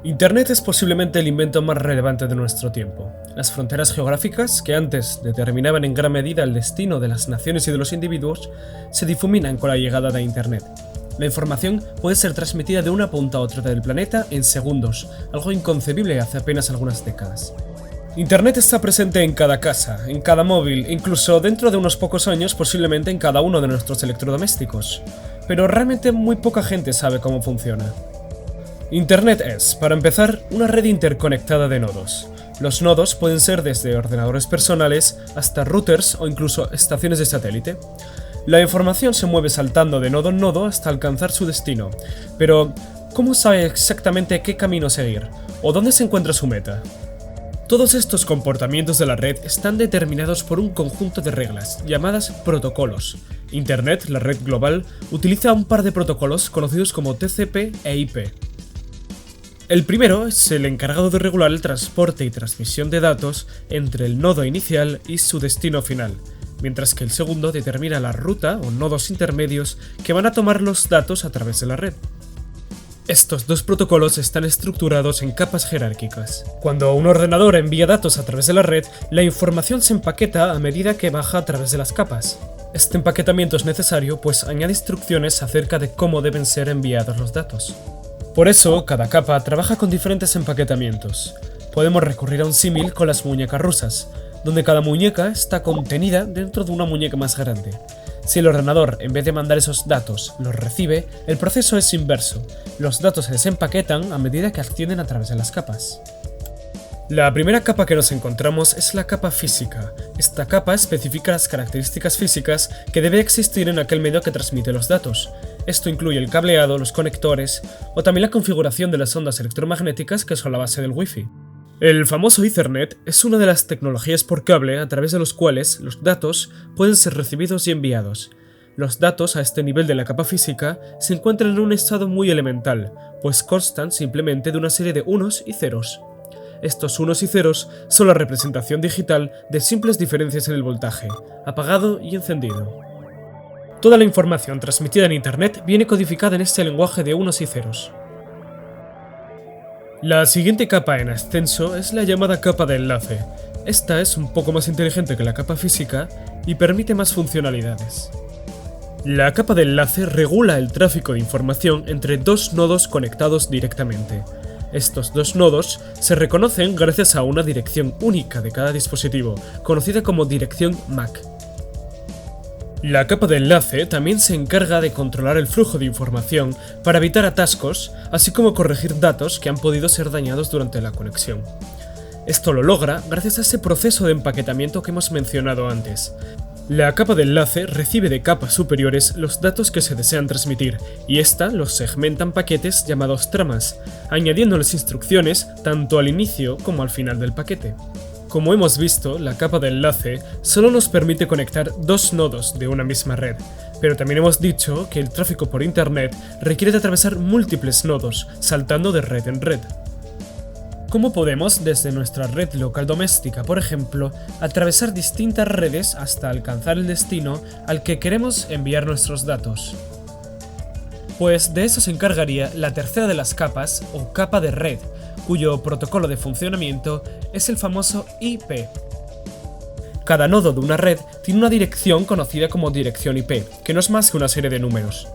Internet es posiblemente el invento más relevante de nuestro tiempo. Las fronteras geográficas, que antes determinaban en gran medida el destino de las naciones y de los individuos, se difuminan con la llegada de Internet. La información puede ser transmitida de una punta a otra del planeta en segundos, algo inconcebible hace apenas algunas décadas. Internet está presente en cada casa, en cada móvil, incluso dentro de unos pocos años posiblemente en cada uno de nuestros electrodomésticos. Pero realmente muy poca gente sabe cómo funciona. Internet es, para empezar, una red interconectada de nodos. Los nodos pueden ser desde ordenadores personales hasta routers o incluso estaciones de satélite. La información se mueve saltando de nodo en nodo hasta alcanzar su destino, pero ¿cómo sabe exactamente qué camino seguir? ¿O dónde se encuentra su meta? Todos estos comportamientos de la red están determinados por un conjunto de reglas, llamadas protocolos. Internet, la red global, utiliza un par de protocolos conocidos como TCP e IP. El primero es el encargado de regular el transporte y transmisión de datos entre el nodo inicial y su destino final, mientras que el segundo determina la ruta o nodos intermedios que van a tomar los datos a través de la red. Estos dos protocolos están estructurados en capas jerárquicas. Cuando un ordenador envía datos a través de la red, la información se empaqueta a medida que baja a través de las capas. Este empaquetamiento es necesario, pues añade instrucciones acerca de cómo deben ser enviados los datos. Por eso, cada capa trabaja con diferentes empaquetamientos. Podemos recurrir a un símil con las muñecas rusas, donde cada muñeca está contenida dentro de una muñeca más grande. Si el ordenador, en vez de mandar esos datos, los recibe, el proceso es inverso. Los datos se desempaquetan a medida que ascienden a través de las capas. La primera capa que nos encontramos es la capa física. Esta capa especifica las características físicas que debe existir en aquel medio que transmite los datos. Esto incluye el cableado, los conectores o también la configuración de las ondas electromagnéticas que son la base del Wi-Fi. El famoso Ethernet es una de las tecnologías por cable a través de los cuales los datos pueden ser recibidos y enviados. Los datos a este nivel de la capa física se encuentran en un estado muy elemental, pues constan simplemente de una serie de unos y ceros. Estos unos y ceros son la representación digital de simples diferencias en el voltaje, apagado y encendido. Toda la información transmitida en Internet viene codificada en este lenguaje de unos y ceros. La siguiente capa en ascenso es la llamada capa de enlace. Esta es un poco más inteligente que la capa física y permite más funcionalidades. La capa de enlace regula el tráfico de información entre dos nodos conectados directamente. Estos dos nodos se reconocen gracias a una dirección única de cada dispositivo, conocida como dirección MAC. La capa de enlace también se encarga de controlar el flujo de información para evitar atascos, así como corregir datos que han podido ser dañados durante la conexión. Esto lo logra gracias a ese proceso de empaquetamiento que hemos mencionado antes. La capa de enlace recibe de capas superiores los datos que se desean transmitir, y ésta los segmenta en paquetes llamados tramas, añadiéndoles instrucciones tanto al inicio como al final del paquete. Como hemos visto, la capa de enlace solo nos permite conectar dos nodos de una misma red, pero también hemos dicho que el tráfico por Internet requiere de atravesar múltiples nodos, saltando de red en red. ¿Cómo podemos, desde nuestra red local doméstica, por ejemplo, atravesar distintas redes hasta alcanzar el destino al que queremos enviar nuestros datos? Pues de eso se encargaría la tercera de las capas, o capa de red, cuyo protocolo de funcionamiento es el famoso IP. Cada nodo de una red tiene una dirección conocida como dirección IP, que no es más que una serie de números.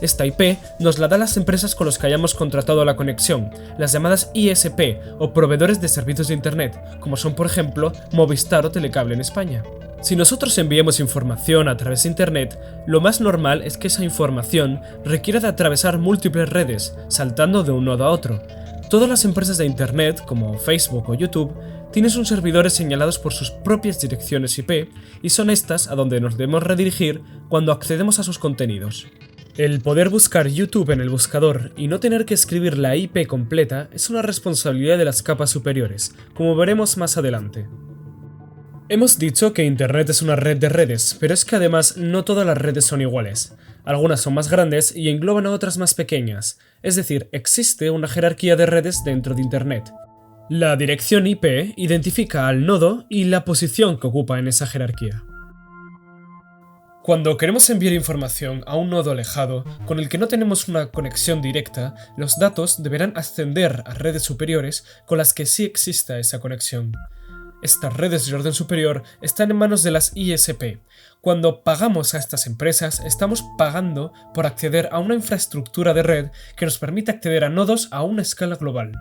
Esta IP nos la dan las empresas con las que hayamos contratado la conexión, las llamadas ISP o proveedores de servicios de Internet, como son por ejemplo Movistar o Telecable en España. Si nosotros enviamos información a través de Internet, lo más normal es que esa información requiera de atravesar múltiples redes, saltando de un nodo a otro. Todas las empresas de Internet, como Facebook o YouTube, tienen sus servidores señalados por sus propias direcciones IP y son estas a donde nos debemos redirigir cuando accedemos a sus contenidos. El poder buscar YouTube en el buscador y no tener que escribir la IP completa es una responsabilidad de las capas superiores, como veremos más adelante. Hemos dicho que Internet es una red de redes, pero es que además no todas las redes son iguales. Algunas son más grandes y engloban a otras más pequeñas, es decir, existe una jerarquía de redes dentro de Internet. La dirección IP identifica al nodo y la posición que ocupa en esa jerarquía. Cuando queremos enviar información a un nodo alejado con el que no tenemos una conexión directa, los datos deberán ascender a redes superiores con las que sí exista esa conexión. Estas redes de orden superior están en manos de las ISP. Cuando pagamos a estas empresas, estamos pagando por acceder a una infraestructura de red que nos permite acceder a nodos a una escala global.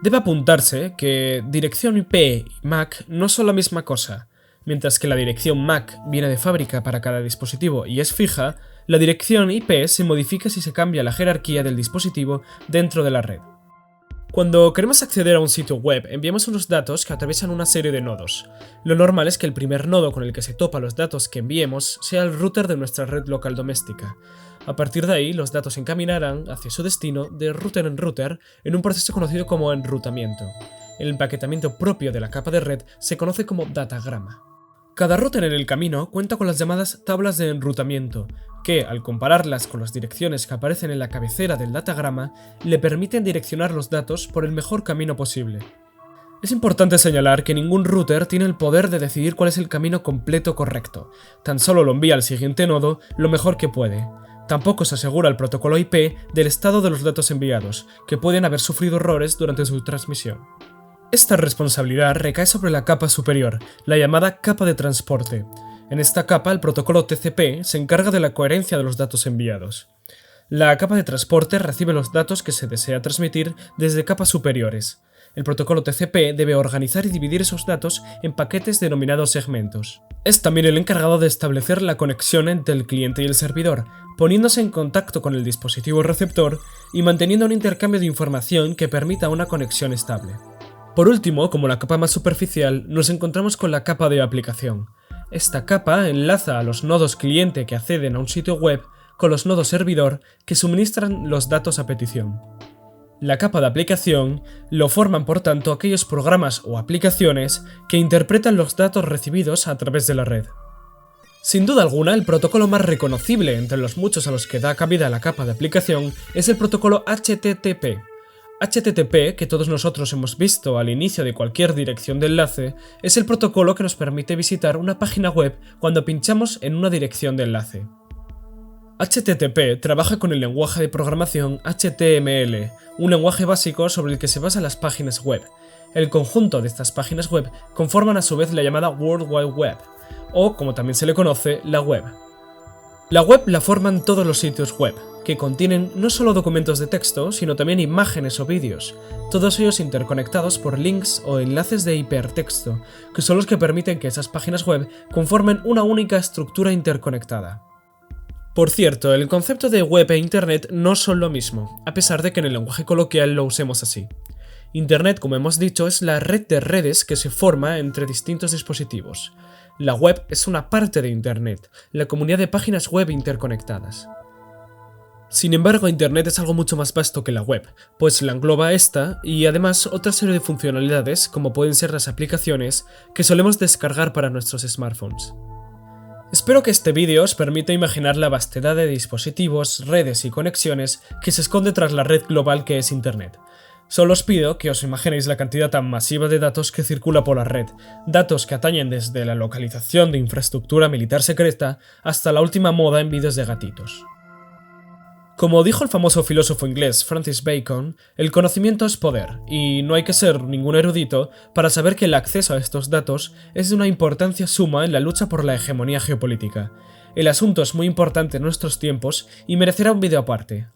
Debe apuntarse que dirección IP y MAC no son la misma cosa. Mientras que la dirección MAC viene de fábrica para cada dispositivo y es fija, la dirección IP se modifica si se cambia la jerarquía del dispositivo dentro de la red. Cuando queremos acceder a un sitio web, enviamos unos datos que atraviesan una serie de nodos. Lo normal es que el primer nodo con el que se topa los datos que enviemos sea el router de nuestra red local doméstica. A partir de ahí, los datos se encaminarán hacia su destino de router en router en un proceso conocido como enrutamiento. El empaquetamiento propio de la capa de red se conoce como datagrama. Cada router en el camino cuenta con las llamadas tablas de enrutamiento, que, al compararlas con las direcciones que aparecen en la cabecera del datagrama, le permiten direccionar los datos por el mejor camino posible. Es importante señalar que ningún router tiene el poder de decidir cuál es el camino completo correcto, tan solo lo envía al siguiente nodo lo mejor que puede. Tampoco se asegura el protocolo IP del estado de los datos enviados, que pueden haber sufrido errores durante su transmisión. Esta responsabilidad recae sobre la capa superior, la llamada capa de transporte. En esta capa, el protocolo TCP se encarga de la coherencia de los datos enviados. La capa de transporte recibe los datos que se desea transmitir desde capas superiores. El protocolo TCP debe organizar y dividir esos datos en paquetes denominados segmentos. Es también el encargado de establecer la conexión entre el cliente y el servidor, poniéndose en contacto con el dispositivo receptor y manteniendo un intercambio de información que permita una conexión estable. Por último, como la capa más superficial, nos encontramos con la capa de aplicación. Esta capa enlaza a los nodos cliente que acceden a un sitio web con los nodos servidor que suministran los datos a petición. La capa de aplicación lo forman por tanto aquellos programas o aplicaciones que interpretan los datos recibidos a través de la red. Sin duda alguna, el protocolo más reconocible entre los muchos a los que da cabida la capa de aplicación es el protocolo HTTP. HTTP, que todos nosotros hemos visto al inicio de cualquier dirección de enlace, es el protocolo que nos permite visitar una página web cuando pinchamos en una dirección de enlace. HTTP trabaja con el lenguaje de programación HTML, un lenguaje básico sobre el que se basan las páginas web. El conjunto de estas páginas web conforman a su vez la llamada World Wide Web, o como también se le conoce, la web. La web la forman todos los sitios web, que contienen no solo documentos de texto, sino también imágenes o vídeos, todos ellos interconectados por links o enlaces de hipertexto, que son los que permiten que esas páginas web conformen una única estructura interconectada. Por cierto, el concepto de web e Internet no son lo mismo, a pesar de que en el lenguaje coloquial lo usemos así. Internet, como hemos dicho, es la red de redes que se forma entre distintos dispositivos. La web es una parte de Internet, la comunidad de páginas web interconectadas. Sin embargo, Internet es algo mucho más vasto que la web, pues la engloba esta y además otra serie de funcionalidades como pueden ser las aplicaciones que solemos descargar para nuestros smartphones. Espero que este vídeo os permita imaginar la vastedad de dispositivos, redes y conexiones que se esconde tras la red global que es Internet. Solo os pido que os imaginéis la cantidad tan masiva de datos que circula por la red, datos que atañen desde la localización de infraestructura militar secreta hasta la última moda en vídeos de gatitos. Como dijo el famoso filósofo inglés Francis Bacon, el conocimiento es poder, y no hay que ser ningún erudito para saber que el acceso a estos datos es de una importancia suma en la lucha por la hegemonía geopolítica. El asunto es muy importante en nuestros tiempos y merecerá un vídeo aparte.